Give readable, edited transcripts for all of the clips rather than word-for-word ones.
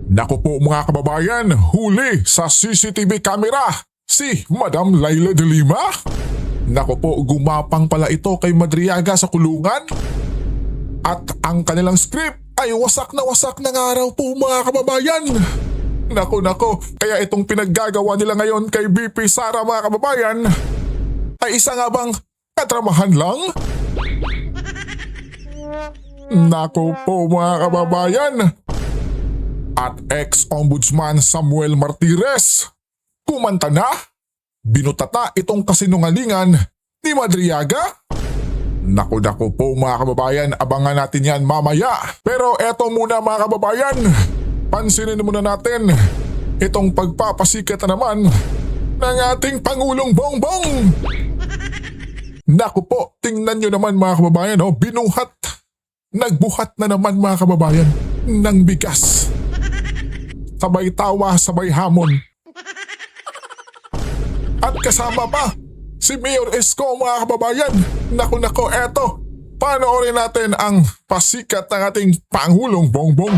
Naku po mga kababayan, huli sa CCTV camera si Madam Laila de Lima. Naku po, gumapang pala ito kay Madriaga sa kulungan. At ang kanilang script ay wasak na nga raw po mga kababayan. Naku, kaya itong pinaggagawa nila ngayon kay BP Sara mga kababayan ay isa nga bang katramahan lang? Naku po mga kababayan. At ex-ombudsman Samuel Martires kumanta na, binutata itong kasinungalingan ni Madriaga. Naku po mga kababayan, abangan natin yan mamaya. Pero eto muna mga kababayan, pansinin muna natin itong pagpapasikat na naman ng ating Pangulong Bongbong. Naku po, tingnan nyo naman mga kababayan, nagbuhat na naman mga kababayan ng bigas. Sabay tawa, sabay hamon. At kasama pa si Mayor Isko mga kababayan. Naku, eto. Panoorin natin ang pasikat ng ating Pangulong Bongbong.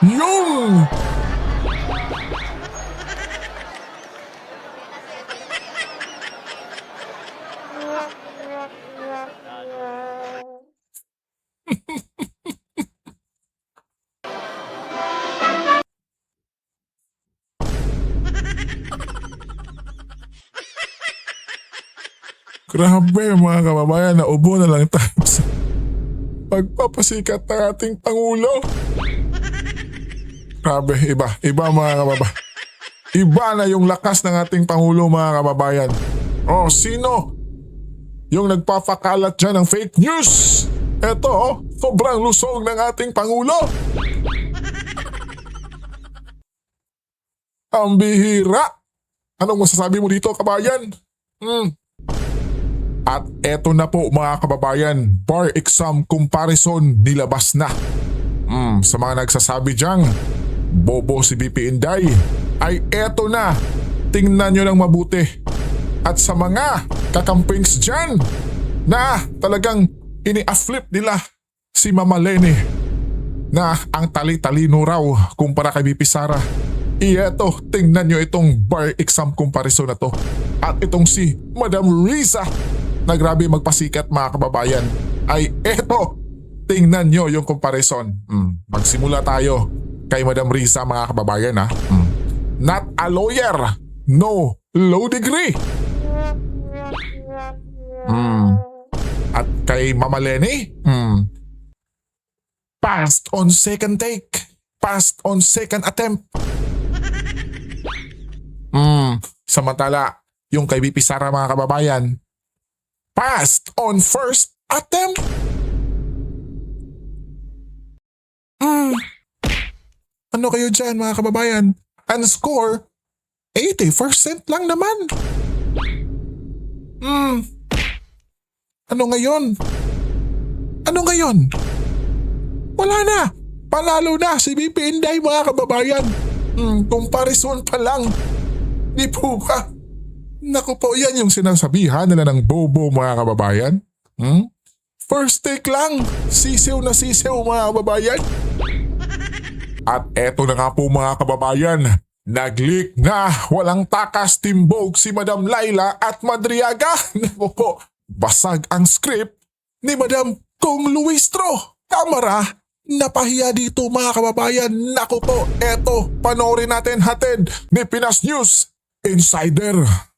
Yung! Grabe mga kababayan, naubo na lang tayo sa pagpapasikat ng ating Pangulo. Grabe, iba mga kababayan. Iba na yung lakas ng ating Pangulo mga kababayan. Sino yung nagpapakalat dyan ng fake news? Eto, sobrang lusog ng ating Pangulo. Ang bihira. Anong masasabi mo dito kabayan? At eto na po mga kababayan, bar exam comparison nilabas na. Sa mga nagsasabi diyang bobo si BP Inday, ay eto na, tingnan nyo lang mabuti. At sa mga kakampings dyan na talagang ini-flip nila si Mama Lene na ang tali-talino raw kumpara kay BP Sara. Eto, tingnan nyo itong bar exam comparison na to. At itong si Madam Riza na grabe magpasikat mga kababayan, ay eto, tingnan nyo yung comparison. Magsimula tayo kay Madam Riza mga kababayan ha. Not a lawyer, no law degree. At kay Mama Lene, passed on second take, passed on second attempt. Samantala, yung kay BP Sara mga kababayan, passed on first attempt. Ano kayo dyan mga kababayan? Ang score, 80% lang naman. Ano ngayon? Wala na. Panalo na si BP Inday mga kababayan. Comparison pa lang. Di po ba? Naku po, yan yung sinasabihan nila ng bobo mga kababayan. First take lang, sisiw na sisiw mga kababayan. At eto na nga po mga kababayan, nag-leak na walang takas timbog si Madam Laila at Madriaga. Naku po, basag ang script ni Madam Kong Luistro. Kamara, napahiya dito mga kababayan. Naku po, eto, panoorin natin hatid ni Pinas News Insider.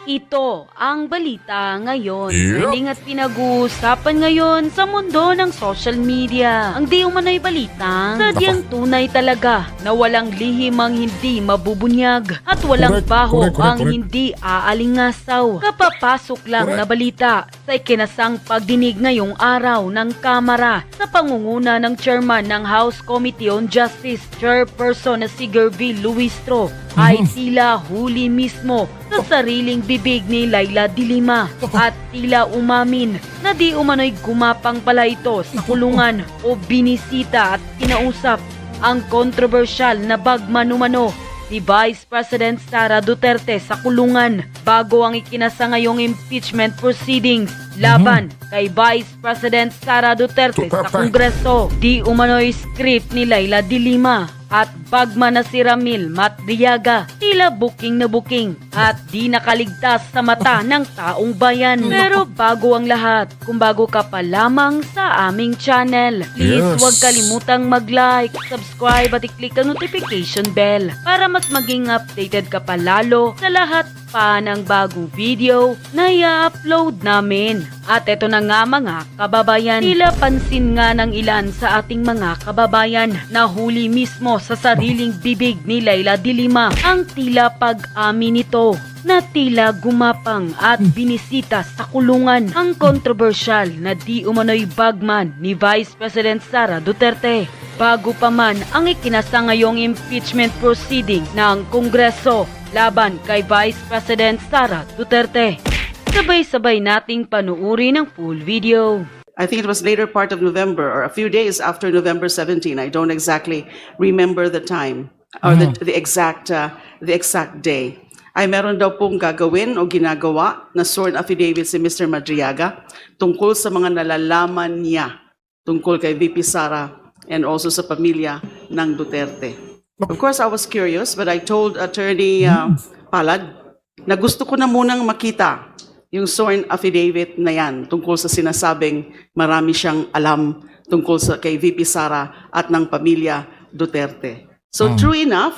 Ito ang balita ngayon. Yep. Trending at pinag-uusapan ngayon sa mundo ng social media. Ang di umano'y balita, sadyang tunay talaga na walang lihim ang hindi mabubunyag at walang baho ang hindi aalingasaw. Kapapasok lang na balita sa ikinasang pagdinig ngayong araw ng Kamara sa pangunguna ng chairman ng House Committee on Justice, Chairperson na si Gervie Luistro, ay tila huli mismo sa sariling bibig ni Laila de Lima at tila umamin na di umano'y gumapang pala ito sa kulungan o binisita at kinausap ang kontrobersyal na bagman umano si Vice President Sara Duterte sa kulungan bago ang ikinasa ngayong impeachment proceedings laban kay Vice President Sara Duterte sa Kongreso. Di umano'y script ni Laila de Lima at bagman na si Ramil Madriaga, tila booking na booking at di nakaligtas sa mata ng taong bayan. Pero bago ang lahat, kung bago ka pa lamang sa aming channel, please huwag kalimutang mag-like, subscribe at i-click ang notification bell para mas maging updated ka pa lalo sa lahat pa ng bagong video na i-upload namin. At eto na nga mga kababayan, tila pansin nga ng ilan sa ating mga kababayan na huli mismo sa sariling bibig ni Laila de Lima ang tila pag-amin nito na tila gumapang at binisita sa kulungan ang kontrobersyal na di umano'y bagman ni Vice President Sara Duterte. Bago pa man ang ikinasa ngayong impeachment proceeding ng Kongreso laban kay Vice President Sara Duterte. Sabay-sabay nating panuuri ng full video. I think it was later part of November or a few days after November 17. I don't exactly remember the time or the exact day. Ay meron daw pong gagawin o ginagawa na sworn affidavit si Mr. Madriaga tungkol sa mga nalalaman niya tungkol kay VP Sara and also sa pamilya ng Duterte. Of course, I was curious, but I told Attorney Palad na gusto ko na munang makita yung sworn affidavit na yan tungkol sa sinasabing marami siyang alam tungkol sa kay VP Sara at ng pamilya Duterte. So true enough,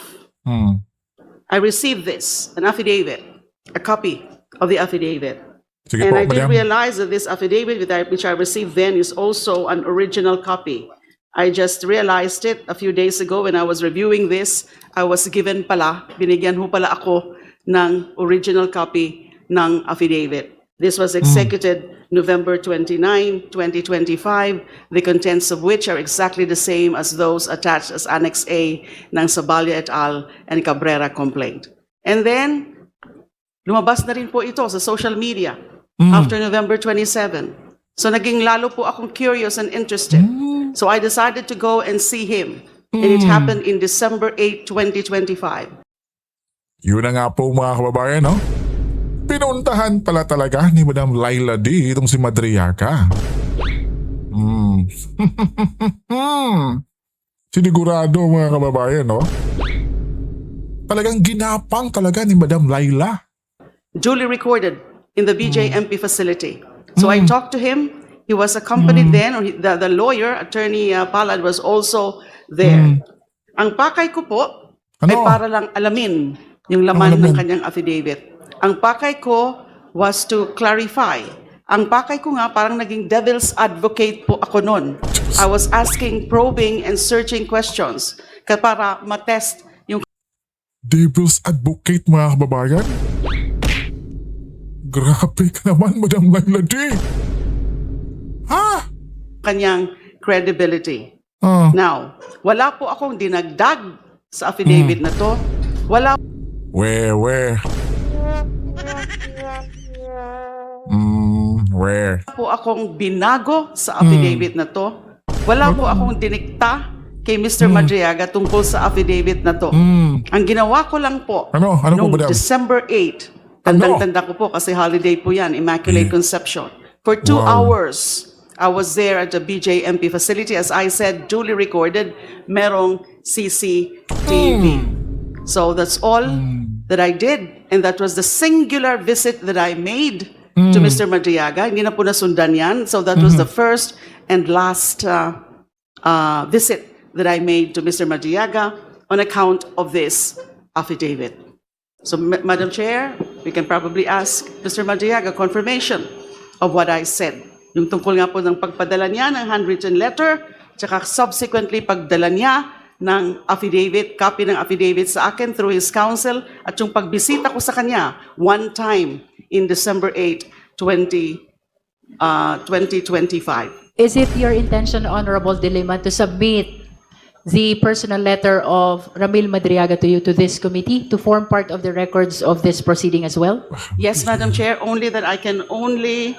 I received this, an affidavit, a copy of the affidavit. Sige And po, I didn't madam. realize that this affidavit which I received then is also an original copy. I just realized it a few days ago when I was reviewing this. I was given pala, binigyan ho pala ako ng original copy ng affidavit. This was executed November 29, 2025, the contents of which are exactly the same as those attached as Annex A ng Sabalia et al. And Cabrera complaint. And then, lumabas na rin po ito sa social media after November 27. So naging lalo po akong curious and interested. So I decided to go and see him. And it happened in December 8, 2025. Yun na nga po mga kababayan, no? Pinuntahan pala talaga ni Madam Laila D itong si Madriaga. Sinigurado mga kababayan, no? Talagang ginapang talaga ni Madam Laila. Duly recorded in the BJMP facility. So I talked to him. He was accompanied then, or the lawyer, Attorney Palad, was also there. Ang pakay ko po ay Ano? para lang alamin yung laman ng kanyang affidavit. Ang pakay ko was to clarify. Ang pakay ko nga parang naging devil's advocate po ako noon. I was asking probing and searching questions para matest yung Devil's advocate mga kababayan? Grabe ka naman, Madam Laila D. Ha? kanyang credibility. Now, wala po akong dinagdag sa affidavit na to. Wala Where? Where? po akong binago sa affidavit na to. Wala po akong dinikta kay Mr. Madriaga tungkol sa affidavit na to. Ang ginawa ko lang po, Ano po, nung madam? December 8, tandang-tanda ko po kasi holiday po yan, Immaculate Conception. For 2 hours, I was there at the BJMP facility. As I said, duly recorded, merong CCTV. So that's all that I did. And that was the singular visit that I made to Mr. Madriaga. Hindi na po nasundan yan. So that was the first and last visit that I made to Mr. Madriaga on account of this affidavit. So, Madam Chair, we can probably ask Mr. Madriaga confirmation of what I said. Yung tungkol nga po ng pagpadala niya ng handwritten letter, tsaka subsequently pagdala niya ng affidavit, copy ng affidavit sa akin through his counsel, at yung pagbisita ko sa kanya one time in December 8, 2025. Is it your intention, Honorable Dilima, to submit the personal letter of Ramil Madriaga to you to this committee to form part of the records of this proceeding as well? Yes, Madam Chair, only that I can only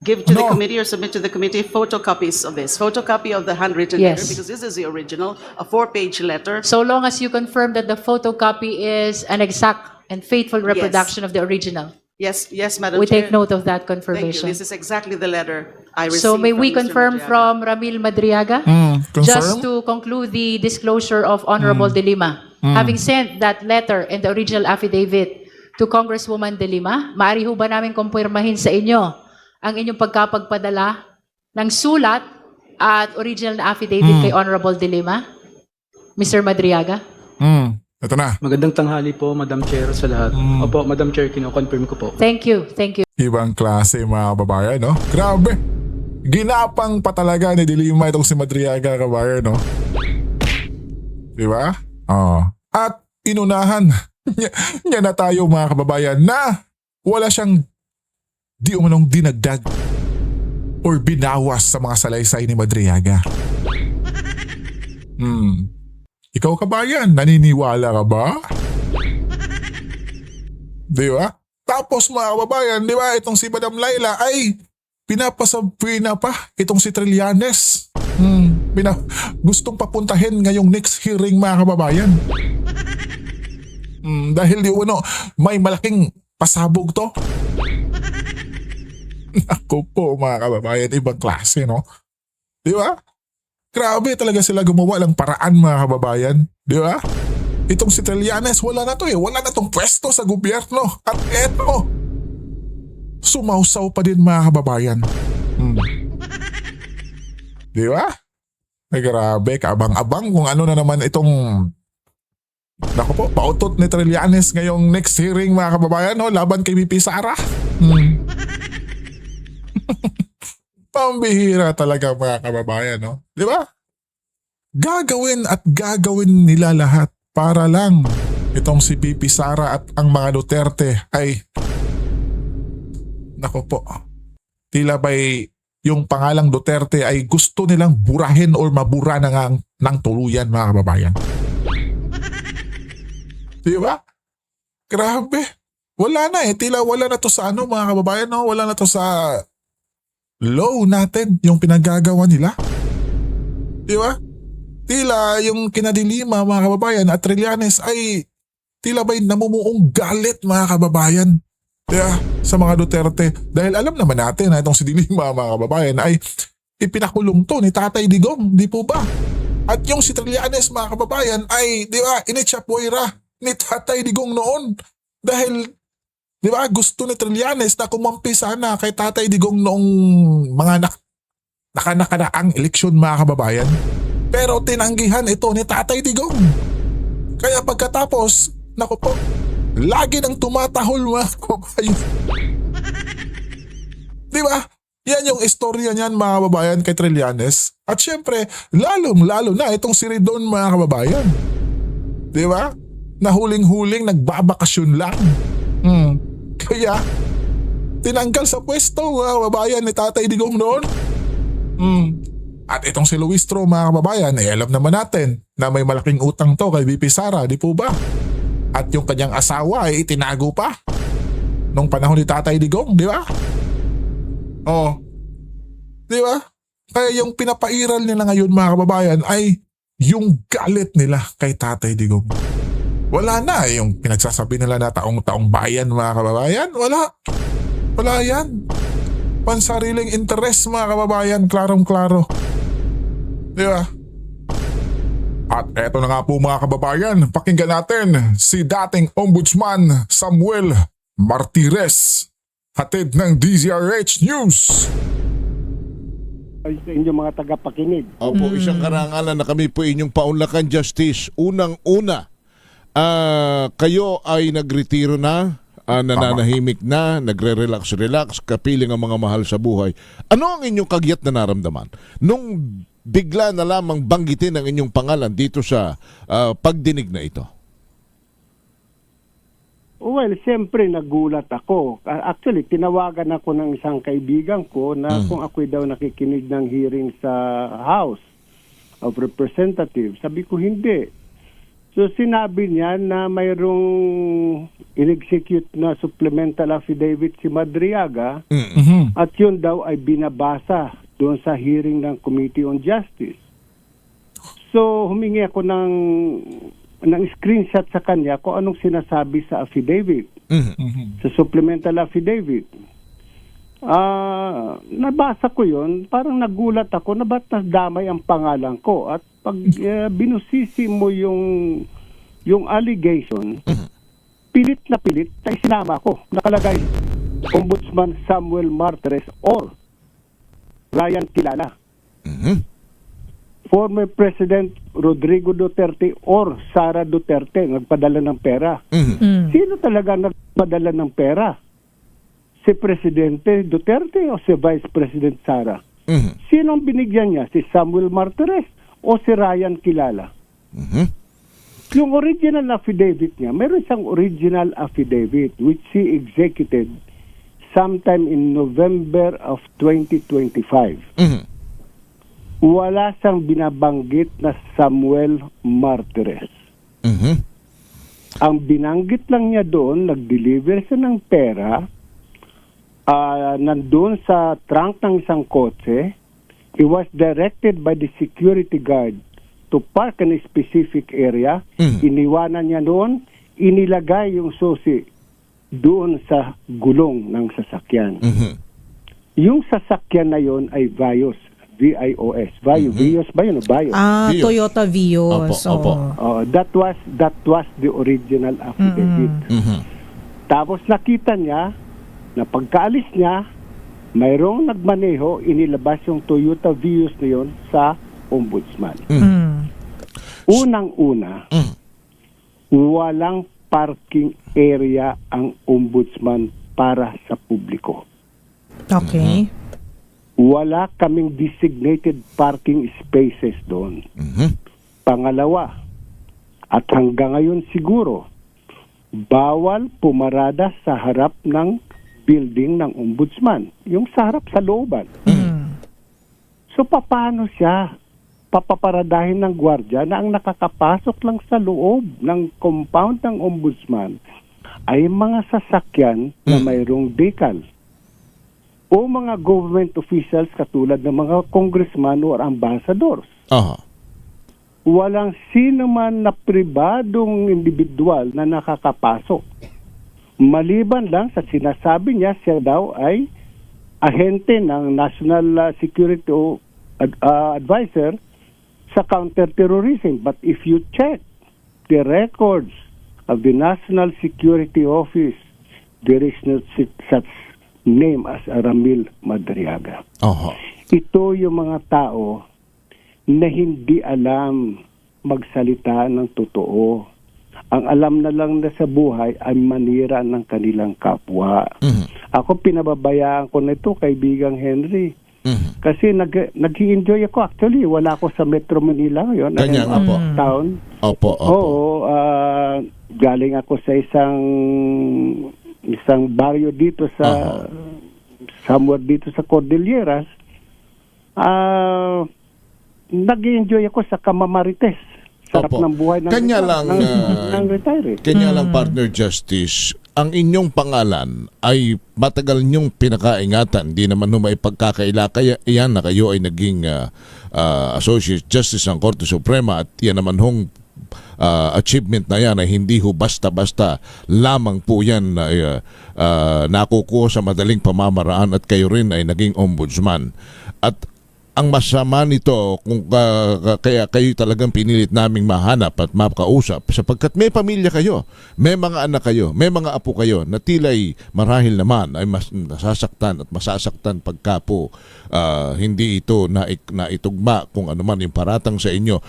give to the No. committee or submit to the committee photocopies of this. Photocopy of the handwritten Yes. letter, because this is the original, a 4-page letter. So long as you confirm that the photocopy is an exact and faithful reproduction of the original. Yes, yes, Madam We Chair. take note of that Thank you. confirmation. This is exactly the letter I received. So may we from Mr. confirm Madriaga. from Ramil Madriaga? confirm? Just to conclude the disclosure of Honorable De Lima, having sent that letter and the original affidavit to Congresswoman De Lima, maaari ho ba namin kumpirmahin sa inyo ang inyong pagkapagpadala ng sulat at original na affidavit kay Honorable De Lima? Mr. Madriaga? Ito na. Magandang tanghali po, Madam Chair, sa lahat. Opo, Madam Chair, kino-confirm ko po. Thank you. Thank you. Ibang klase mga kababayan, no? Grabe. Ginapang pa talaga ni Dilima itong si Madriaga, kabayan, no? Di ba? Oh. At inunahan niya na tayo mga kababayan na wala siyang di umanong dinagdag or binawas sa mga salaysay ni Madriaga. Ikaw kabayan, naniniwala ka ba? Di ba? Tapos mga kababayan, di ba, itong si Madam Laila ay pinapasabwina pa itong si Trillanes. Gustong papuntahin ngayong next hearing mga kababayan. Dahil di uno, may malaking pasabog to. Ako po mga kababayan, ibang klase, no? Di ba? Grabe talaga sila gumawa ng paraan mga kababayan. Di ba? Itong si Trillanes, wala na to eh. Wala na tong pwesto sa gobyerno. At eto, sumausaw pa din mga kababayan. Di ba? Ay grabe, kaabang-abang kung ano na naman itong naku po, pautot ni Trillanes ngayong next hearing mga kababayan, no? Laban kay VP Sara. Pambihira talaga mga kababayan, no? Di ba? Gagawin at gagawin nila lahat para lang itong si VP Sara at ang mga Duterte ay naku po, tila ba'y yung pangalang Duterte ay gusto nilang burahin or mabura na nga ng tuluyan mga kababayan. Di ba? Grabe. Wala na eh. Tila wala na to sa ano mga kababayan, no? Wala na to sa law natin yung pinagagawa nila. Di ba? Tila yung kinadilima mga kababayan at Trillanes ay tila ba'y namumuong galit mga kababayan. Diba? Sa mga Duterte. Dahil alam naman natin na itong si Dilima mga kababayan ay ipinakulong to ni Tatay Digong. Di po ba? At yung si Trillanes mga kababayan ay di ba initsapuera ni Tatay Digong noon. Dahil di ba gusto ni Trillanes na kumampi sana kay Tatay Digong noong mga nakanaang eleksyon mga kababayan. Pero tinanggihan ito ni Tatay Digong. Kaya pagkatapos, naku po, lagi nang tumatahol mga kababayan. Di ba? Yan yung istorya niyan mga kababayan kay Trillanes. At syempre, lalong-lalo na itong si Ridon mga kababayan. Di ba? Na huling-huling nagbabakasyon lang. Kaya, tinanggal sa pwesto mga kababayan ni Tatay Digong noon. At itong si Luistro mga kababayan, alam naman natin na may malaking utang to kay VP Sara, di po ba? At yung kanyang asawa ay itinago pa nung panahon ni Tatay Digong, di ba? Oh. Di ba? Kaya yung pinapairal nila ngayon mga kababayan ay yung galit nila kay Tatay Digong. Wala na yung pinagsasabi nila na taong-taong bayan mga kababayan. Wala. Wala yan. Pansariling interes mga kababayan, klarong-klaro. Di ba? At eto na nga po mga kababayan, pakinggan natin si dating Ombudsman Samuel Martires, hatid ng DZRH News. Ay sa inyong mga tagapakinig. Opo, isang karangalan na kami po inyong paunlakan justice. Unang-una, kayo ay nagretiro na, nananahimik na, nagre-relax, kapiling ang mga mahal sa buhay. Ano ang inyong kagyat na naramdaman nung bigla na lamang banggitin ang inyong pangalan dito sa pagdinig na ito? Well, siyempre nagulat ako. Actually, tinawagan ako ng isang kaibigan ko na kung ako'y daw nakikinig ng hearing sa House of Representatives. Sabi ko, hindi. So, So sinabi niya na mayroong in-execute na supplemental affidavit si Madriaga at yun daw ay binabasa doon sa hearing ng Committee on Justice. So humingi ako ng screenshot sa kanya kung anong sinasabi sa affidavit, sa supplemental affidavit. Nabasa ko yun, parang nagulat ako na ba't nadamay ang pangalan ko. At pag binusisi mo yung allegation, pilit na sinama ko. Nakalagay, Ombudsman Samuel Martires or Ryan Kilala. Former President Rodrigo Duterte or Sara Duterte nagpadala ng pera. Sino talaga nagpadala ng pera? Si Presidente Duterte o si Vice President Sara? Sino ang binigyan niya? Si Samuel Martires o si Ryan Kilala? Yung original affidavit niya, meron siyang original affidavit which he executed sometime in November of 2025. Wala siyang binabanggit na Samuel Martires. Ang binanggit lang niya doon, nag-deliver siya ng pera, nandun sa trunk ng isang kotse. He was directed by the security guard to park in a specific area. Iniwanan niya doon, inilagay yung susi doon sa gulong ng sasakyan. Yung sasakyan na yon ay Vios. V-I-O-S. Vios ba yun? Vios. Vios. Toyota Vios. Opo. That was the original affidavit. Tapos nakita niya na pagkaalis niya, mayroong nagmaneho, inilabas yung Toyota Vios na yun sa ombudsman. Unang-una, walang parking area ang ombudsman para sa publiko. Okay. Wala kaming designated parking spaces doon. Pangalawa, at hanggang ngayon siguro, bawal pumarada sa harap ng building ng ombudsman. Yung sa harap sa looban. So paano siya papaparadahin ng gwardiya na ang nakakapasok lang sa loob ng compound ng ombudsman ay mga sasakyan na mayroong decal o mga government officials katulad ng mga congressman or ambassadors. Walang sino man na pribadong individual na nakakapasok. Maliban lang sa sinasabi niya, siya daw ay ahente ng National Security Advisor sa counterterrorism. But if you check the records of the National Security Office, there is no such name as Ramil Madriaga. Ito yung mga tao na hindi alam magsalita ng totoo. Ang alam na lang na sa buhay ay manira ng kanilang kapwa. Ako pinababayaan ko na ito, kaibigang Henry. Kasi nag-i-enjoy ako actually. Wala ako sa Metro Manila ngayon. Kanya nga po. Town. Opo. Oo. Galing ako sa isang baryo dito sa somewhere dito sa Cordilleras. Nag-enjoy ako sa Kamamarites. Sarap ng buhay ng Kanya lang, ng retiree. Kanya lang, Partner Justice, ang inyong pangalan ay matagal niyong pinakaingatan. Di naman may pagkakaila. Kaya iyan na kayo ay naging Associate Justice ng Korte Suprema at yan naman hong achievement na yan ay hindi ho basta-basta lamang po yan nakukuha sa madaling pamamaraan at kayo rin ay naging ombudsman. At ang masama nito kung kaya kayo talagang pinilit naming mahanap at makausap sapagkat may pamilya kayo, may mga anak kayo, may mga apo kayo na tila'y marahil naman ay mas nasasaktan at masasaktan pagka po hindi ito naitugma kung ano man yung paratang sa inyo.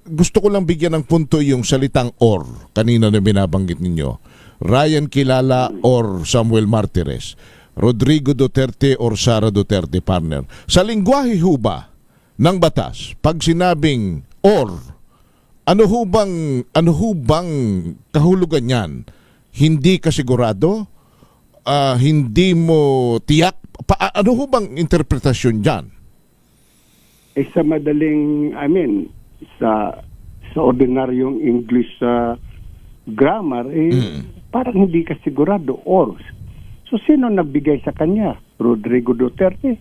Gusto ko lang bigyan ng punto yung salitang or kanina na binabanggit ninyo. Ryan Kilala or Samuel Martires, Rodrigo Duterte or Sara Duterte, partner. Sa lingwahe ho ba ng batas, pag sinabing or, ano ho bang kahulugan yan? Hindi ka sigurado? Hindi mo tiyak? Ano ho bang interpretasyon dyan? Sa madaling, sa sa ordinaryong English grammar, parang hindi ka sigurado. So sino nagbigay sa kanya? Rodrigo Duterte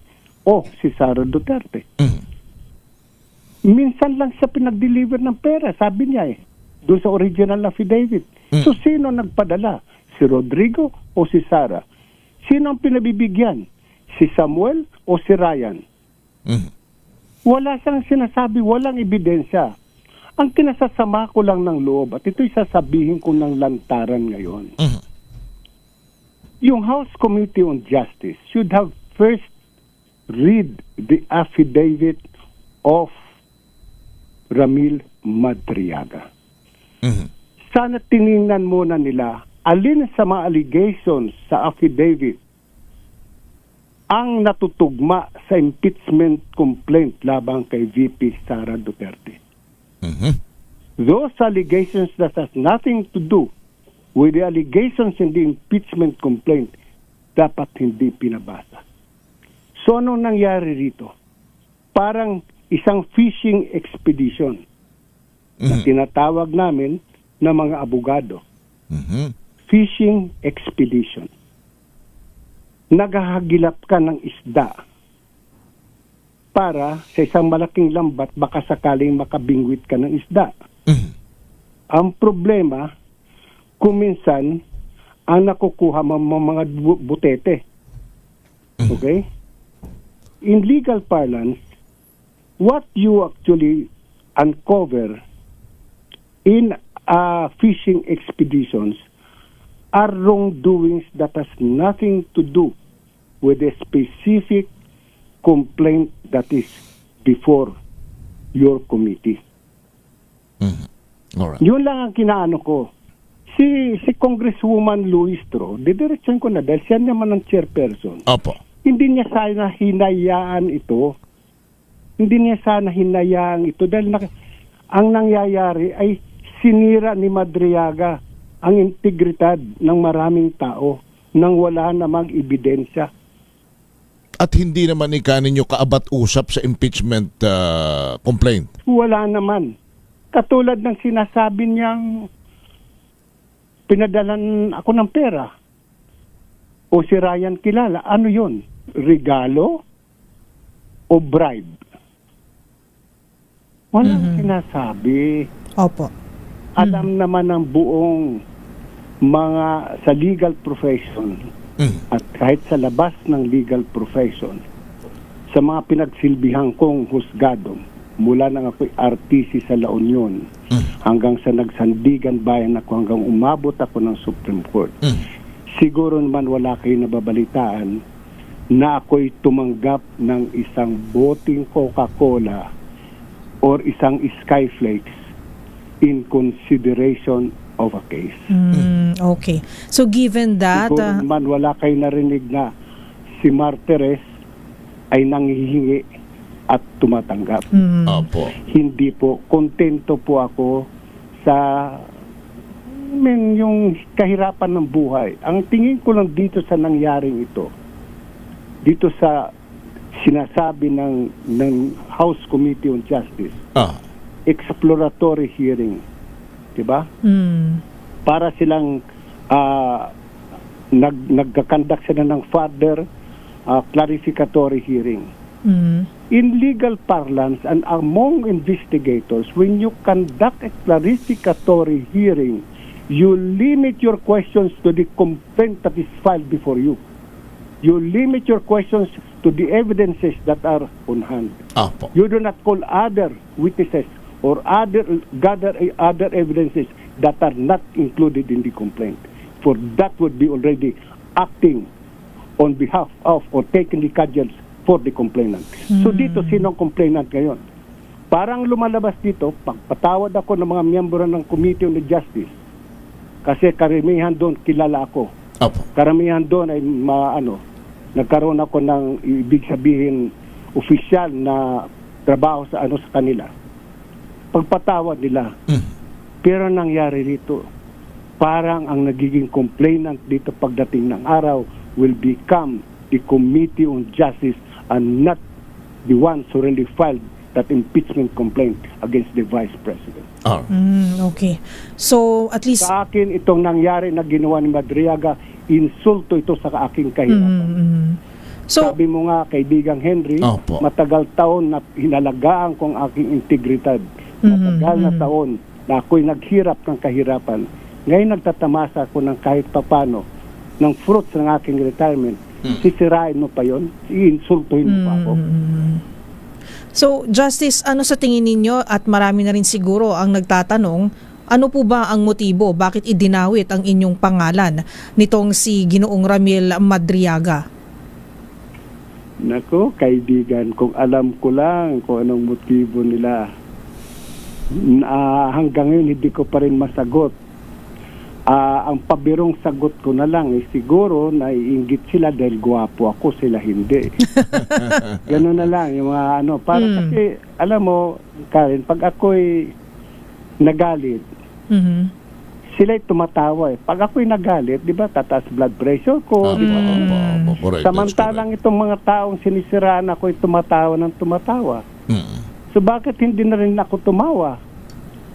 o si Sara Duterte? Minsan lang siya pinag-deliver ng pera, sabi niya doon sa original affidavit. So sino nagpadala? Si Rodrigo o si Sara? Sino ang pinabibigyan? Si Samuel o si Ryan? Wala siyang sinasabi, walang ebidensya. Ang kinasasama ko lang ng loob, at ito'y sasabihin ko ng lantaran ngayon. Yung House Committee on Justice should have first read the affidavit of Ramil Madriaga. Sana tiningnan muna nila alin sa mga allegations sa affidavit ang natutugma sa impeachment complaint labang kay VP Sara Duterte. Those allegations that has nothing to do with the allegations in the impeachment complaint dapat hindi pinabasa. So anong nangyari rito? Parang isang fishing expedition na tinatawag namin na mga abogado. Fishing expedition. Naghahagilap ka ng isda para sa isang malaking lambat baka sakaling makabingwit ka ng isda. Ang problema, kuminsan, ang nakukuha mga butete. Okay? In legal parlance, what you actually uncover in fishing expeditions are wrongdoings that has nothing to do with a specific complaint that is before your committee. Alright. Yun lang ang kinaano ko. Si Congresswoman Luistro, didiretson ko na dahil siya naman ang chairperson. Opo. Hindi niya sana hinayaan ito. Hindi niya sana hinayaan ito dahil ang nangyayari ay sinira ni Madriaga ang integridad ng maraming tao nang wala namang ebidensya. At hindi naman ninyo kaabat-usap sa impeachment complaint? Wala naman. Katulad ng sinasabi niyang pinadalan ako ng pera. O si Ryan kilala. Ano yun? Regalo? O bribe? Walang sinasabi. Opo. Alam naman ng buong mga sa legal profession at kahit sa labas ng legal profession, sa mga pinagsilbihan kong husgado, mula nang ako'y RTC sa La Union, hanggang sa nagsandigan bayan ako, hanggang umabot ako ng Supreme Court. Siguro naman wala kayo nababalitaan na ako'y tumanggap ng isang boting Coca-Cola or isang Skyflakes in consideration of a case. Okay. So given that... Siguro naman wala kayo narinig na si Martires ay nanghihingi at tumatanggap. Opo. Hindi po. Kontento po ako sa yung kahirapan ng buhay. Ang tingin ko lang dito sa nangyaring ito, dito sa sinasabi ng House Committee on Justice, exploratory hearing, diba? Para silang nagkakandak sila ng further clarificatory hearing. In legal parlance and among investigators, when you conduct a clarificatory hearing, you limit your questions to the complaint that is filed before you. You limit your questions to the evidences that are on hand. Opo. You do not call other witnesses or gather other evidences that are not included in the complaint. For that would be already acting on behalf of or taking the cudgels for the complainant. So dito, sinong complainant ngayon? Parang lumalabas dito, pagpatawad ako ng mga miyembro ng Committee on Justice kasi karamihan doon kilala ako. Opo. Karamihan doon ay nagkaroon ako ng ibig sabihin opisyal na trabaho sa kanila. Pagpatawad nila. Pero nangyari dito, parang ang nagiging complainant dito pagdating ng araw will become the Committee on Justice and not the ones who really filed that impeachment complaint against the Vice President. Okay. So, at least... Sa akin, itong nangyari na ginawa ni Madriaga, insulto ito sa aking kahirapan. So, Sabi mo nga, kaibigang Henry, Opo. matagal taon na hinalagaan ko ang aking integridad. Matagal na taon na ako'y naghirap ng kahirapan. Ngayon nagtatamasa ako ng kahit papano ng fruits ng aking retirement. Sisirain mo pa yon, iinsultuhin mo pa ako. so, Justice, ano sa tingin ninyo, at marami na rin siguro ang nagtatanong, ano po ba ang motibo? Bakit idinawit ang inyong pangalan nitong si Ginoong Ramil Madriaga? Nako, kaibigan, kung alam ko lang kung anong motibo nila, hanggang ngayon hindi ko pa rin masagot. Ang pabirong sagot ko na lang siguro naiinggit sila dahil gwapo ako, sila hindi. Gano'n na lang yung mga para kasi alam mo, Karen, pag ako'y nagalit, sila'y tumatawa eh. Pag ako'y nagalit, di ba, tataas blood pressure ko, di ba? Correct. Samantalang itong mga taong sinisiraan ako'y tumatawa ng tumatawa. So bakit hindi na rin ako tumawa?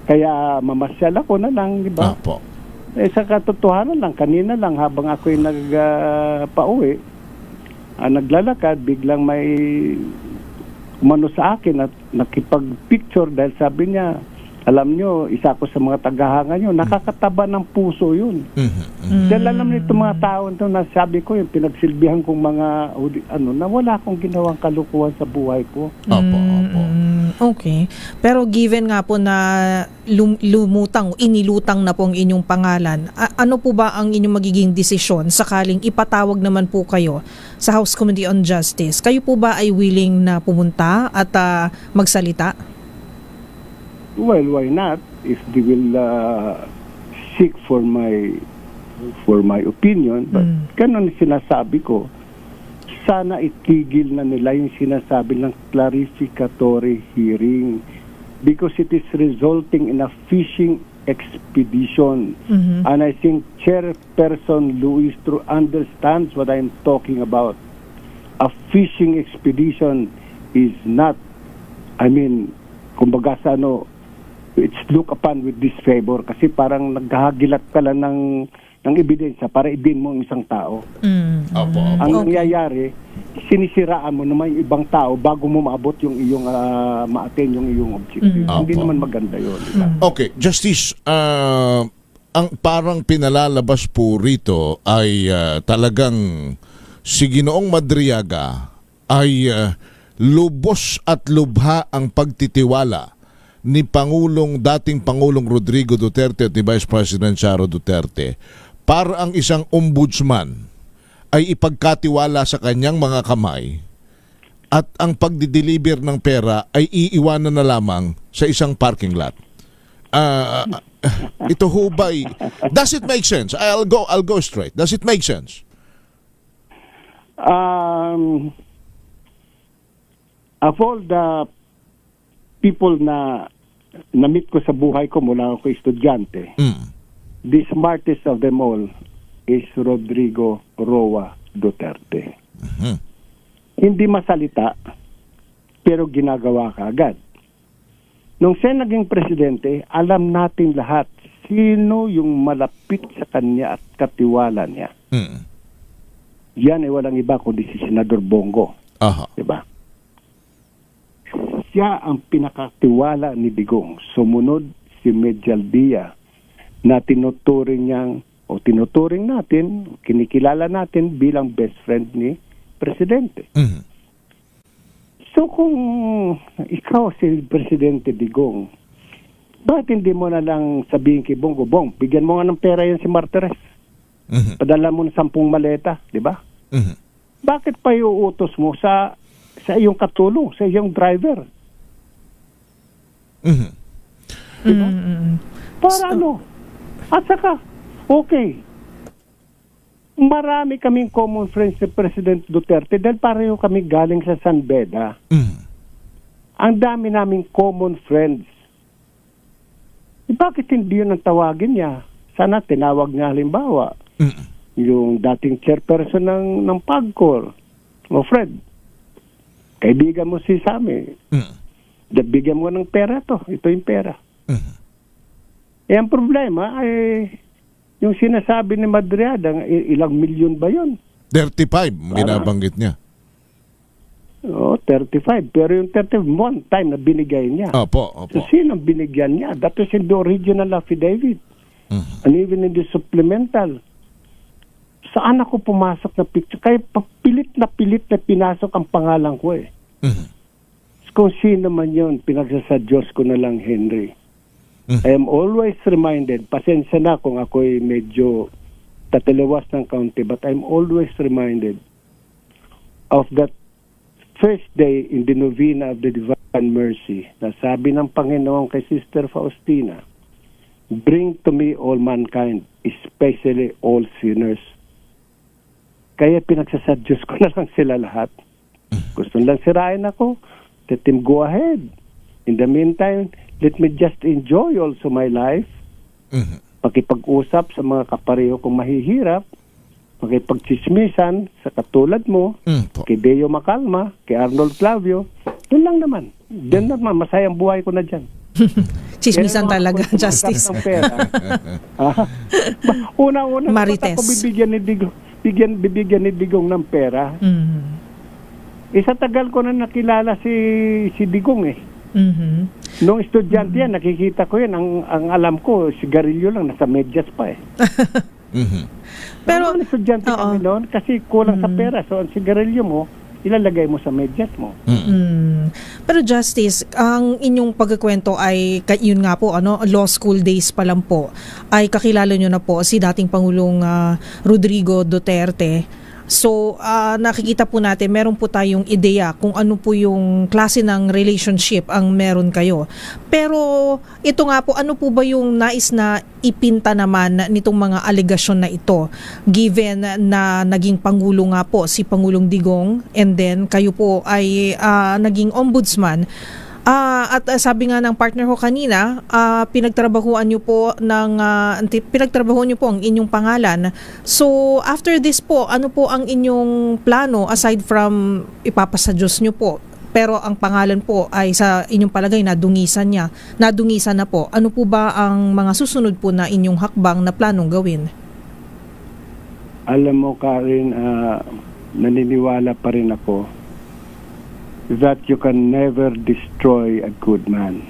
Kaya mamasyal ako na lang, di ba? Opo. Sa katotohanan lang, kanina lang habang ako'y pauwi, naglalakad, biglang may umano sa akin at nakipag-picture dahil sabi niya, alam nyo, isa ko sa mga tagahanga nyo, nakakataba ng puso yun. Dahil alam nito mga tao ito na sabi ko, yung pinagsilbihan kong mga, na wala akong ginawang kalukuhan sa buhay ko. Opo. Okay. Pero given nga po na inilutang na po ang inyong pangalan, ano po ba ang inyong magiging desisyon sakaling ipatawag naman po kayo sa House Committee on Justice? Kayo po ba ay willing na pumunta at magsalita? Well, why not? If they will seek for my opinion, but ganun sinasabi ko, sana itigil na nila yung sinasabi ng clarificatory hearing because it is resulting in a fishing expedition. And I think Chairperson Luis Tru understands what I'm talking about. A fishing expedition is not, kumbaga sa it's looked upon with disfavor kasi parang naghahagilat ka lang ng ebidensya para ibin mo ang isang tao. Opo. Ang nangyayari, sinisiraan mo naman yung ibang tao bago mo maabot yung iyong ma-attain yung iyong objective. Hindi naman maganda yun. Diba? Okay, Justice, ang parang pinalalabas po rito ay talagang si Ginoong Madriaga ay lubos at lubha ang pagtitiwala ni dating Pangulong Rodrigo Duterte at ni Vice President Sara Duterte para ang isang ombudsman ay ipagkatiwala sa kanyang mga kamay at ang pagdi-deliver ng pera ay iiwanan na lamang sa isang parking lot. Ito hubay. Does it make sense? I'll go straight. Does it make sense? Of all the people na na-meet ko sa buhay ko mula ako estudyante, the smartest of them all is Rodrigo Roa Duterte. Hindi masalita, pero ginagawa ka agad. Nung siya naging presidente, alam natin lahat sino yung malapit sa kanya at katiwala niya. Yan ay walang iba kundi si Senador Bongo. Diba? Siya ang pinakatiwala ni Digong. Sumunod si Medjaldia na tinuturing natin, kinikilala natin bilang best friend ni Presidente. So kung ikaw si Presidente Digong, bakit hindi mo na lang sabihin kay Bongo, Bong, bigyan mo nga ng pera yan si Martires. Padala mo ng 10 maleta, di ba? Bakit pa iuutos mo sa iyong katulong, sa iyong driver? Diba? Para At saka, okay, marami kaming common friends si President Duterte dahil pareho kami galing sa San Beda. Ang dami naming common friends. Bakit hindi yun ang tawagin niya? Sana tinawag niya halimbawa yung dating chairperson ng PAGCOR, Fred. Kaibigan mo si Sammy. Bigyan mo ng pera to. Ito yung pera. Eh, ang problema ay yung sinasabi ni Madriada, ilang milyon ba yun? 35, binabanggit niya. Oh, 35. Pero yung 35, one time na binigay niya. Opo, So, opo. sino binigyan niya? That was in the original affidavit. And even in the supplemental. Saan ako pumasok na picture? Kaya pilit na pinasok ang pangalan ko eh. Kung sino man yun, pinagsasadyos ko na lang, Henry. I am always reminded, pasensya na kung ako'y medyo tatalawas ng kaunti, but I'm always reminded of that first day in the novena of the Divine Mercy na sabi ng Panginoon kay Sister Faustina, bring to me all mankind, especially all sinners. Kaya pinagsasadyos ko na lang sila lahat. Gusto lang sirain ako, let him go ahead. In the meantime, let me just enjoy also my life. Pakipag-usap sa mga kapareho kong mahihirap, makipagchismisan sa katulad mo, kay Deo Macalma, kay Arnold Clavio, yun lang naman. Diyan naman, masayang buhay ko na dyan. Chismisan Pero talaga, ako, Justice. ng pera. Una-una, Marites. ba't ako bibigyan ni Digong ng pera? Isa tagal ko na nakilala si Digong eh. Nung estudyante yan, nakikita ko yan. Ang alam ko, sigarilyo lang, nasa medyas pa eh. Pero, Nung estudyante kami noon, kasi kulang sa pera. So, ang sigarilyo mo, ilalagay mo sa medyas mo. pero Justice, ang inyong pagkukwento ay, yun nga po, law school days pa lang po, ay kakilala nyo na po si dating Pangulong Rodrigo Duterte. So, nakikita po natin, meron po tayong ideya kung ano po yung klase ng relationship ang meron kayo. Pero, ito nga po, ano po ba yung nais na ipinta naman nitong mga alegasyon na ito? Given na naging Pangulo nga po si Pangulong Digong, and then kayo po ay naging ombudsman. At sabi nga ng partner ko kanina, pinagtrabahuan niyo po ang inyong pangalan. So after this po, ano po ang inyong plano aside from ipapasa Diyos niyo po? Pero ang pangalan po ay sa inyong palagay nadungisan na po. Ano po ba ang mga susunod po na inyong hakbang na planong gawin? Alam mo, Karen, naniniwala pa rin ako that you can never destroy a good man.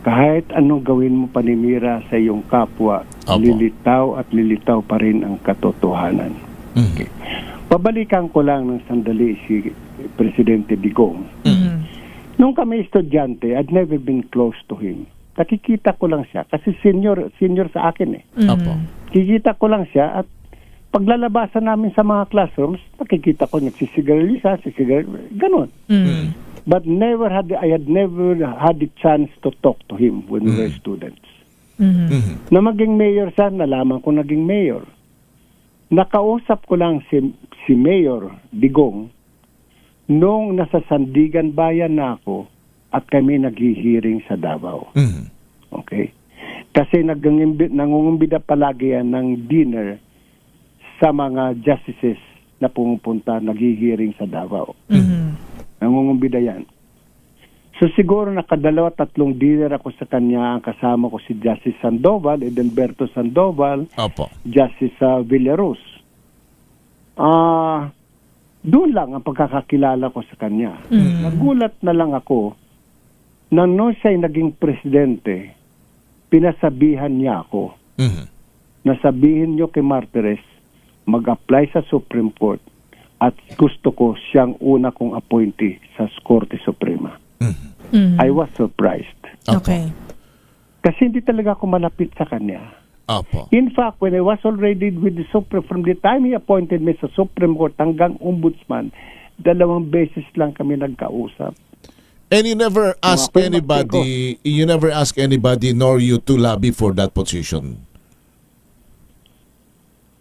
Kahit anong gawin mo panimira sa iyong kapwa, lilitaw at lilitaw pa rin ang katotohanan. Okay. Pabalikan ko lang ng sandali si Presidente Digong. Nung kami estudyante, I'd never been close to him. Nakikita ko lang siya kasi senior sa akin eh. Kikita ko lang siya at paglalabasan namin sa mga classrooms, nakikita ko nagsisigarilyo siya, ganun. But I had never had the chance to talk to him when we were students. Na maging mayor siya, nalaman ko naging mayor. Nakausap ko lang si Mayor Digong nung nasa Sandigan Bayan na ako at kami naghihiring sa Davao. Okay? Kasi nangungumbida palagi yan ng dinner sa mga justices na pumupunta, naghihiring sa Davao. Nangungumbida yan. So siguro nakadalawa-tatlong dinner ako sa kanya, ang kasama ko si Justice Sandoval, Edenberto Sandoval, Justice Villaruz. Doon lang ang pagkakakilala ko sa kanya. Nagulat na lang ako na nung siya'y naging presidente, pinasabihan niya ako. Nasabihin niyo kay Martires, mag-apply sa Supreme Court at gusto ko siyang una kong appointee sa Korte Suprema. I was surprised. Okay. Kasi hindi talaga ako malapit sa kanya. In fact, when I was already with the Supreme, from the time he appointed me sa Supreme Court hanggang ombudsman, 2 beses lang kami nagkausap. And you never ask anybody nor you to lobby for that position?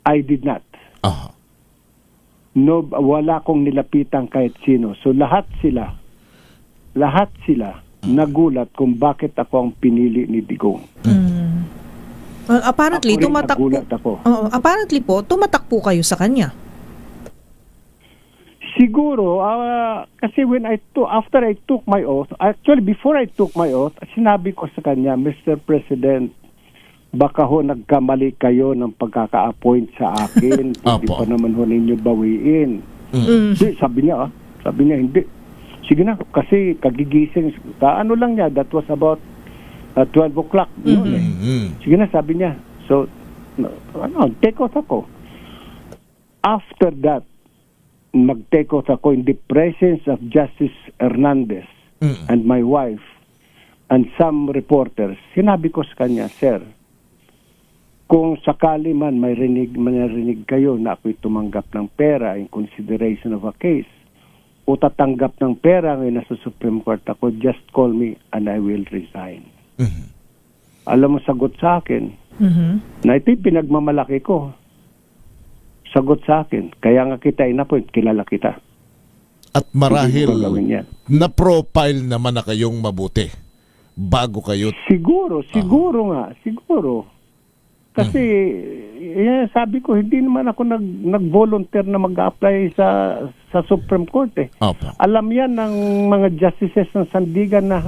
I did not. No, wala akong nilapitan kahit sino. So lahat sila nagulat kung bakit ako ang pinili ni Digong. Apparently, nagulat ako. Apparently po, tumatak po kayo sa kanya. Siguro, kasi after I took my oath, actually before I took my oath, sinabi ko sa kanya, Mr. President, baka ho nagkamali kayo ng pagkaka-appoint sa akin. Hindi Apo. pa naman ho ninyo bawiin. Hindi, sabi niya, hindi. Sige na, kasi kagigising, ano lang niya, that was about 12 o'clock. Noon, eh. Sige na, sabi niya. So, take oath ako. After that, mag-take oath ako in the presence of Justice Hernandez and my wife and some reporters. Sinabi ko sa kanya, Sir, kung sakali man may rinig kayo na ako'y tumanggap ng pera in consideration of a case o tatanggap ng pera ngayon nasa Supreme Court ako, just call me and I will resign. Alam mo, sagot sa akin, na ito'y pinagmamalaki ko. Sagot sa akin, kaya nga kita in-appoint, kilala kita. At marahil Hindi ko gawin yan. na-profile naman na kayong mabuti bago kayo. Siguro nga. Kasi, sabi ko, hindi naman ako nag-volunteer na mag-apply sa Supreme Court eh. Opo. Alam yan ng mga justices ng Sandigan na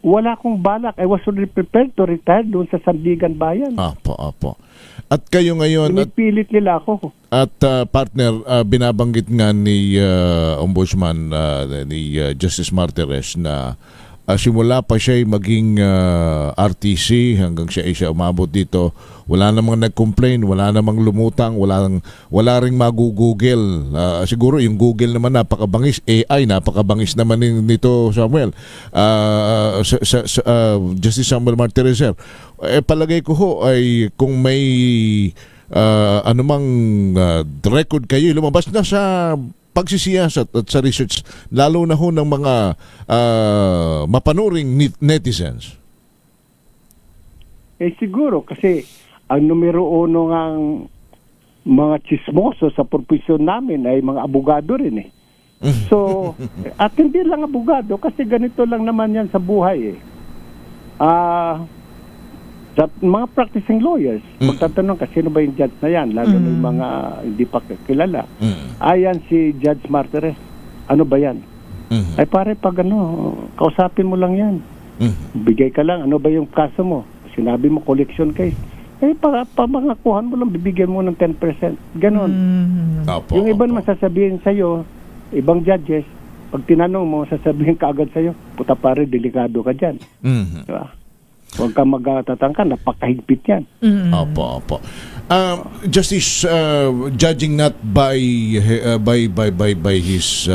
wala akong balak. I was already prepared to retire doon sa Sandigan Bayan. Opo. At kayo ngayon, Pinipilit nila ako. at partner, binabanggit nga ni Ombudsman, ni Justice Martires na simula pa siya maging RTC hanggang siya umabot dito, wala namang nag-complain, wala namang lumutang, wala ring magugugel. Siguro yung Google naman napakabangis, AI napakabangis naman nito, Samuel. Justice Samuel Martires, sir. Palagay ko ho ay kung may anumang record kayo lumabas na sa pagsisiyasat at sa research, lalo na ho ng mga mapanuring netizens. Siguro kasi ang numero uno ng mga chismoso sa profesyon namin ay mga abogado rin eh. So, at hindi lang abogado kasi ganito lang naman yan sa buhay eh. Sa mga practicing lawyers, magtatanong kasi sino ba yung judge na yan, lalo na yung mga hindi pa kilala. Ayan si Judge Martires. Ano ba yan? Ay pare, pag kausapin mo lang yan. Bigay ka lang, ano ba yung kaso mo? Sinabi mo, collection case. Pamangakuhan mo lang, bibigyan mo ng 10%. Ganon. Yung iba naman sasabihin sa'yo, ibang judges, pag tinanong mo, sasabihin ka agad sa'yo, puta pare, delikado ka dyan. Diba? Huwag ka magtatangka, napakahigpit yan. Opo. Justice, judging not by his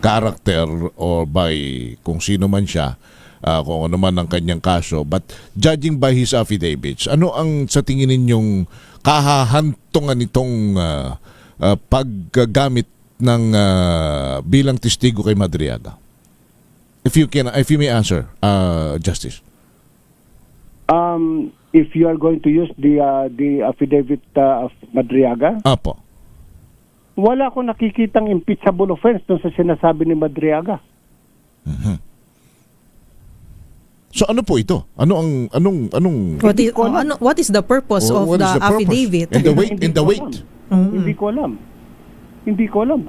character or by kung sino man siya, kung ano man ang kanyang kaso, but judging by his affidavits, ano ang sa tingin ninyong kahahantungan nitong paggamit ng bilang testigo kay Madriaga? If you may answer, Justice. If you are going to use the affidavit of Madriaga, Apo. wala akong nakikitang impeachable offense doon sa sinasabi ni Madriaga. So ano po ito? Anong What is the purpose of what the is the purpose? affidavit? In the weight. Hindi ko alam.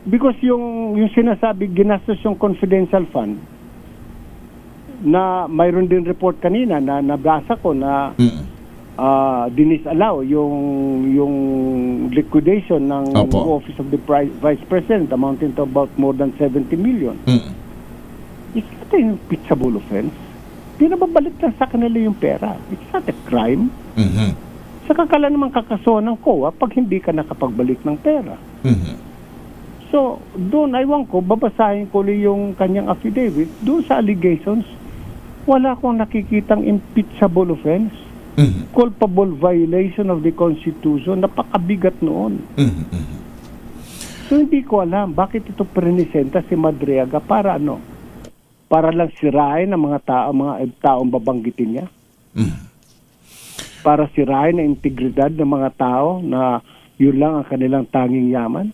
Because yung sinasabi ginastos yung confidential fund na mayroon din report kanina na nabasa ko na dinisallow yung liquidation ng Office of the Vice President amounting to about more than 70 million. It's not an impeachable offense. Pinababalik lang sa kanila yung pera. It's not a crime. Saka kala naman kakasuhan ng COA pag hindi ka nakapagbalik ng pera. So, doon, aywan ko, babasahin ko yung kanyang affidavit. Doon sa allegations, wala akong nakikitang impeachable offense. Culpable violation of the Constitution. Napakabigat noon. So, hindi ko alam bakit ito presenta si Madriaga para ano? Para lang sirain ang mga taong babanggitin niya. Para sirain ang integridad ng mga tao na yun lang ang kanilang tanging yaman.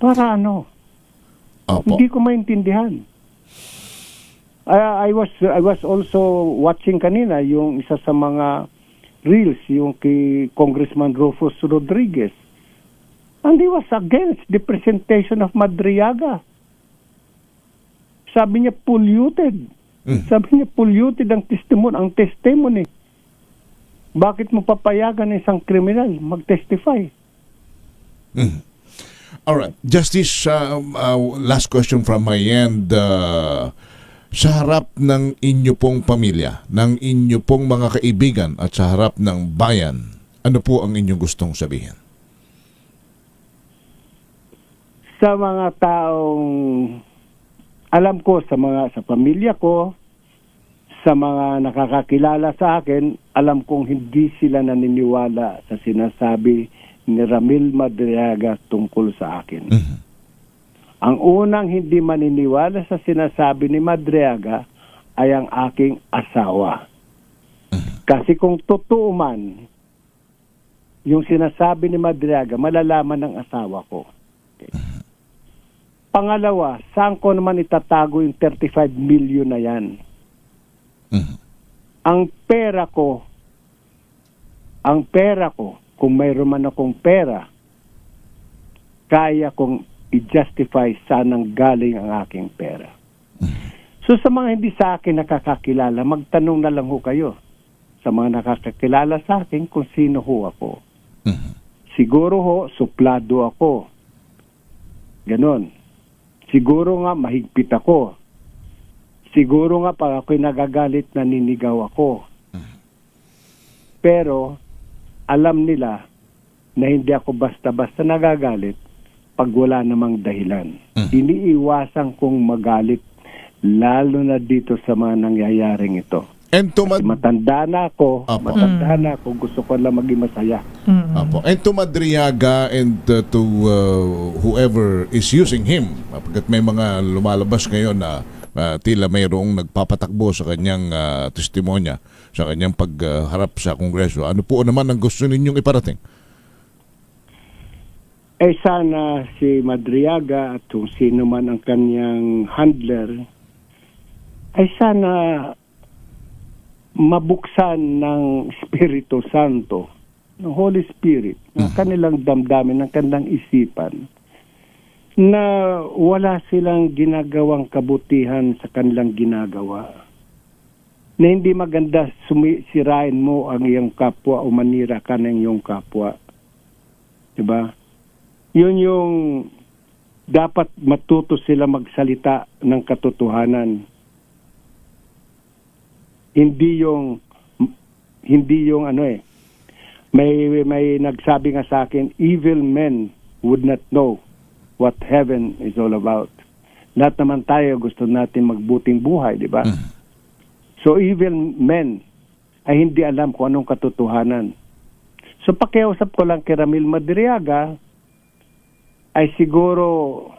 Para ano? Hindi ko maintindihan. I was also watching kanina yung isa sa mga reels, yung kay Congressman Rufus Rodriguez. And he was against the presentation of Madriaga. Sabi niya polluted. Sabi niya polluted ang testimony. Bakit mo papayagan ng isang kriminal mag-testify? All right. Justice, last question from my end. Sa harap ng inyo pong pamilya, ng inyo pong mga kaibigan at sa harap ng bayan, ano po ang inyong gustong sabihin? Sa mga taong alam ko, sa pamilya ko, sa mga nakakakilala sa akin, alam kong hindi sila naniniwala sa sinasabi ni Ramil Madriaga tungkol sa akin. Ang unang hindi maniniwala sa sinasabi ni Madriaga ay ang aking asawa. Kasi kung totoo man yung sinasabi ni Madriaga, malalaman ng asawa ko. Okay. Pangalawa, saan ko naman itatago yung 35 million na yan? Ang pera ko, kung mayroon man akong pera, kaya kong i-justify saan ang galing ang aking pera. So sa mga hindi sa akin nakakakilala, magtanong na lang ho kayo sa mga nakakakilala sa akin kung sino ho ako. Siguro ho, suplado ako. Ganon. Siguro nga mahigpit ako. Siguro nga pag ako'y nagagalit, naninigaw ako. Pero alam nila na hindi ako basta-basta nagagalit pag wala namang dahilan. Iniiwasan kong magalit lalo na dito sa mga nangyayaring ito. And to Matanda na ako, gusto ko lang maging masaya. Apo. And to Madriaga and to whoever is using him, pagkat may mga lumalabas ngayon na tila mayroong nagpapatakbo sa kanyang testimonya, sa kanyang pagharap sa Kongreso. Ano po naman ang gusto ninyong iparating? Sana si Madriaga at kung sino man ang kanyang handler, ay sana mabuksan ng Espiritu Santo, ng Holy Spirit, ng kanilang damdamin, ng kanilang isipan, na wala silang ginagawang kabutihan sa kanilang ginagawa. Na hindi maganda sirain mo ang iyong kapwa o manira ka ng iyong kapwa. Diba? Yun yung dapat matuto sila magsalita ng katotohanan. Hindi yung may nagsabi nga sa akin, evil men would not know what heaven is all about. Lahat naman tayo gusto natin magbuting buhay, di ba? So evil men ay hindi alam kung anong katotohanan. So pakiusap ko lang kay Ramil Madriaga ay siguro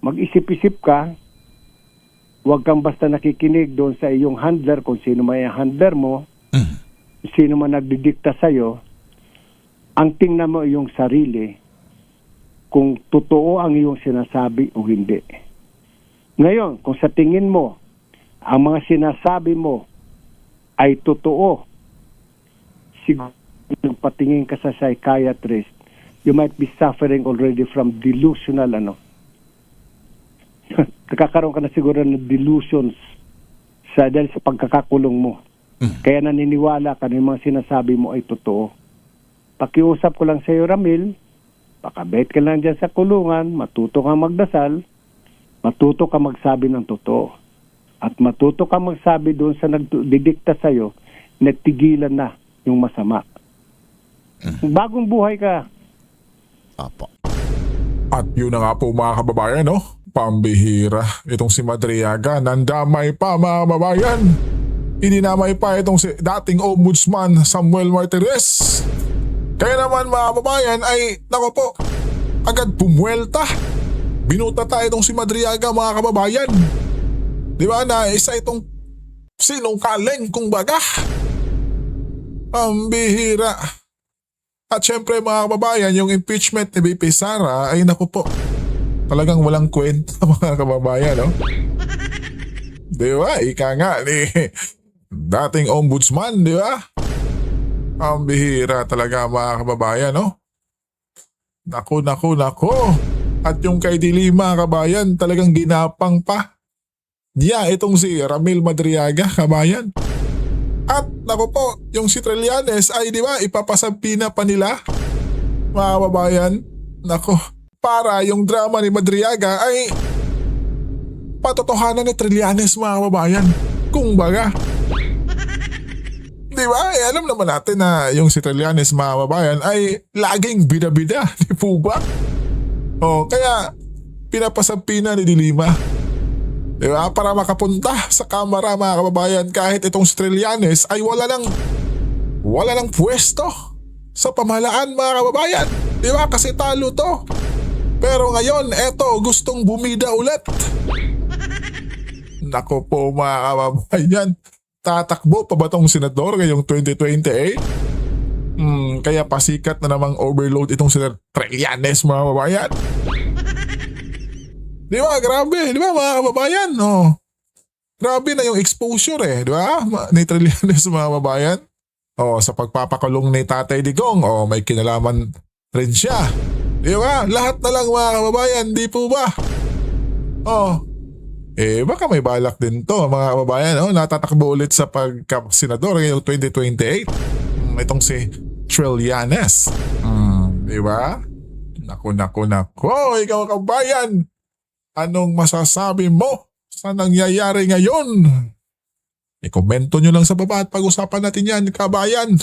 mag-isip-isip ka. Huwag kang basta nakikinig doon sa iyong handler, kung sino may handler mo, sino man nagdidikta sa'yo. Ang tingnan mo iyong sarili, kung totoo ang iyong sinasabi o hindi. Ngayon, kung sa tingin mo, ang mga sinasabi mo ay totoo, siguro patingin ka sa psychiatrist, you might be suffering already from delusional nakakaroon ka na siguro ng delusions dahil sa pagkakakulong mo. Kaya naniniwala ka na yung mga sinasabi mo ay totoo. Pakiusap ko lang sa iyo, Ramil, pakabait ka lang dyan sa kulungan, matuto kang magdasal, matuto kang magsabi ng totoo. At matuto kang magsabi doon sa nagdidikta sa iyo na tigilan na yung masama. Bagong buhay ka. Apo. At yun na nga po mga kababayan, no? Pambihira. Itong si Madriaga, nandamay pa mga kababayan. Ininamay pa itong si dating Ombudsman Samuel Martires. Kaya naman mga kababayan ay, nako po, agad pumuelta. Binutata itong si Madriaga mga kababayan. Di ba na isa itong sinungkaling kumbaga. Pambihira. At syempre mga kababayan, yung impeachment ni BP Sara ay naku po, talagang walang kwenta mga kababayan, no? Di ba? Ika nga ni dating ombudsman, di ba? Ang bihira talaga mga kababayan, no? Nako. At yung kay Dilima, kabayan, talagang ginapang pa. Itong si Ramil Madriaga, kabayan. At nako po, yung si Trillanes ay di ba ipapasampi na pa nila, mga kababayan. Nako, para yung drama ni Madriaga ay patotohanan ni Trillanes, mga kababayan. Kung baga. Di ba? Alam naman natin na yung si Trillanes, mga kababayan, ay laging bida-bida. Di po ba? Kaya pinapasampi na ni Dilima. Di ba? Para makapunta sa kamera, mga kababayan, kahit itong si Trillanes ay wala ng pwesto sa pamahalaan, mga kababayan. Di ba? Kasi talo to. Pero ngayon, gustong bumida ulit. Nako po, mga kababayan. Tatakbo pa ba tong senador ngayong 2028? Kaya pasikat na namang overload itong si Trillanes, mga kababayan. Di ba? Grabe. Di ba, mga kababayan? Grabe na yung exposure di ba? Ni Trillanes, mga kababayan. Sa pagpapakulong ni Tatay Digong, may kinalaman rin siya. Di ba? Lahat na lang, mga kababayan. Di po ba? Baka may balak din to, mga kababayan. Natatakbo ulit sa pagka-senador ngayong 2028. Itong si Trillanes. Di ba? Nako. Ikaw, kabayan. Anong masasabi mo sa nangyayari ngayon? I-komento nyo lang sa baba at pag-usapan natin yan, kabayan.